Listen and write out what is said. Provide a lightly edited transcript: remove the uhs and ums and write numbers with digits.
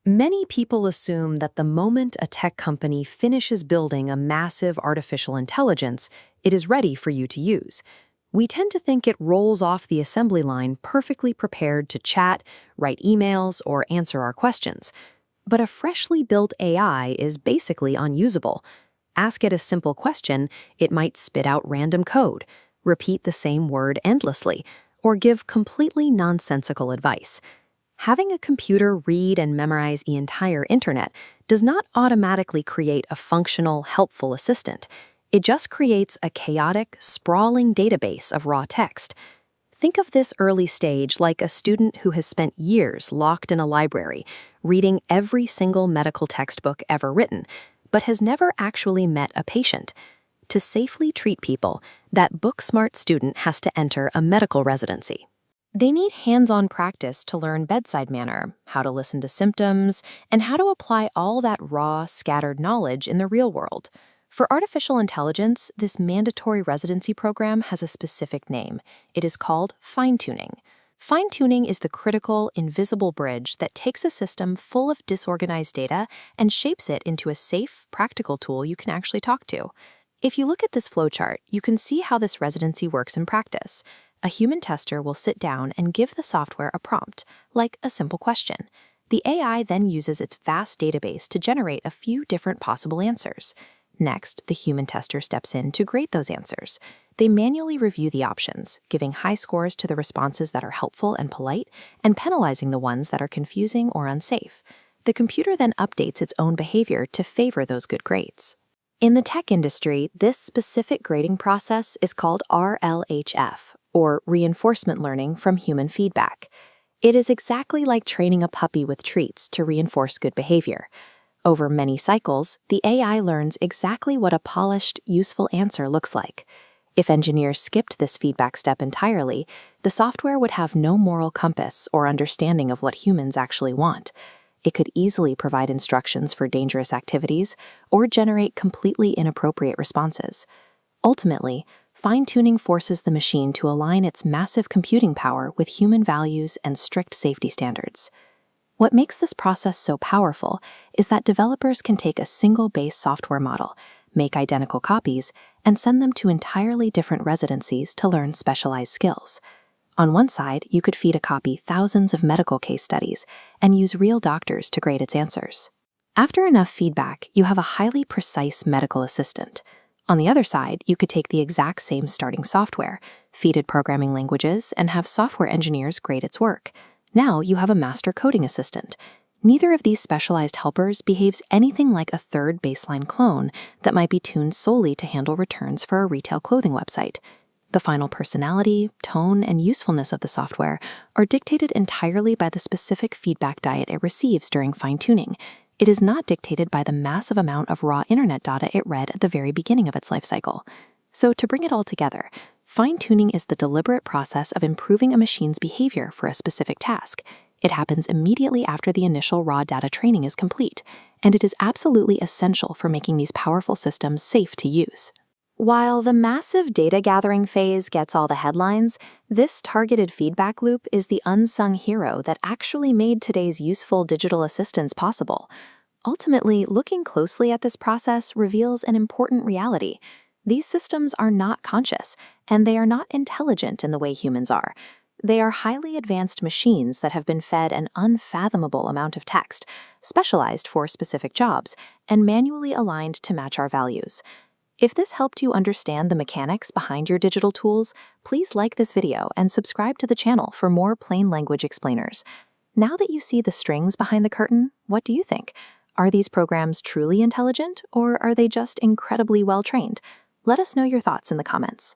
Many people assume that the moment a tech company finishes building a massive artificial intelligence, it is ready for you to use. We tend to think it rolls off the assembly line perfectly prepared to chat, write emails, or answer our questions. But a freshly built AI is basically unusable. Ask it a simple question, it might spit out random code, repeat the same word endlessly, or give completely nonsensical advice. Having a computer read and memorize the entire internet does not automatically create a functional, helpful assistant. It just creates a chaotic, sprawling database of raw text. Think of this early stage like a student who has spent years locked in a library, reading every single medical textbook ever written, but has never actually met a patient. To safely treat people, that book-smart student has to enter a medical residency. They need hands-on practice to learn bedside manner, how to listen to symptoms, and how to apply all that raw, scattered knowledge in the real world. For artificial intelligence, this mandatory residency program has a specific name. It is called fine-tuning. Fine-tuning is the critical, invisible bridge that takes a system full of disorganized data and shapes it into a safe, practical tool you can actually talk to. If you look at this flowchart, you can see how this residency works in practice. A human tester will sit down and give the software a prompt, like a simple question. The AI then uses its vast database to generate a few different possible answers. Next, the human tester steps in to grade those answers. They manually review the options, giving high scores to the responses that are helpful and polite, and penalizing the ones that are confusing or unsafe. The computer then updates its own behavior to favor those good grades. In the tech industry, this specific grading process is called RLHF, or reinforcement learning from human feedback. It is exactly like training a puppy with treats to reinforce good behavior. Over many cycles, the AI learns exactly what a polished, useful answer looks like. If engineers skipped this feedback step entirely, the software would have no moral compass or understanding of what humans actually want. It could easily provide instructions for dangerous activities or generate completely inappropriate responses. Ultimately, fine-tuning forces the machine to align its massive computing power with human values and strict safety standards. What makes this process so powerful is that developers can take a single base software model, make identical copies, and send them to entirely different residencies to learn specialized skills. On one side, you could feed a copy thousands of medical case studies and use real doctors to grade its answers. After enough feedback, you have a highly precise medical assistant. On the other side, you could take the exact same starting software, feed it programming languages, and have software engineers grade its work. Now you have a master coding assistant. Neither of these specialized helpers behaves anything like a third baseline clone that might be tuned solely to handle returns for a retail clothing website. The final personality, tone, and usefulness of the software are dictated entirely by the specific feedback diet it receives during fine-tuning. It is not dictated by the massive amount of raw internet data it read at the very beginning of its life cycle. So to bring it all together, fine-tuning is the deliberate process of improving a machine's behavior for a specific task. It happens immediately after the initial raw data training is complete, and it is absolutely essential for making these powerful systems safe to use. While the massive data gathering phase gets all the headlines, this targeted feedback loop is the unsung hero that actually made today's useful digital assistants possible. Ultimately, looking closely at this process reveals an important reality. These systems are not conscious, and they are not intelligent in the way humans are. They are highly advanced machines that have been fed an unfathomable amount of text, specialized for specific jobs, and manually aligned to match our values. If this helped you understand the mechanics behind your digital tools, please like this video and subscribe to the channel for more plain language explainers. Now that you see the strings behind the curtain, what do you think? Are these programs truly intelligent, or are they just incredibly well trained? Let us know your thoughts in the comments.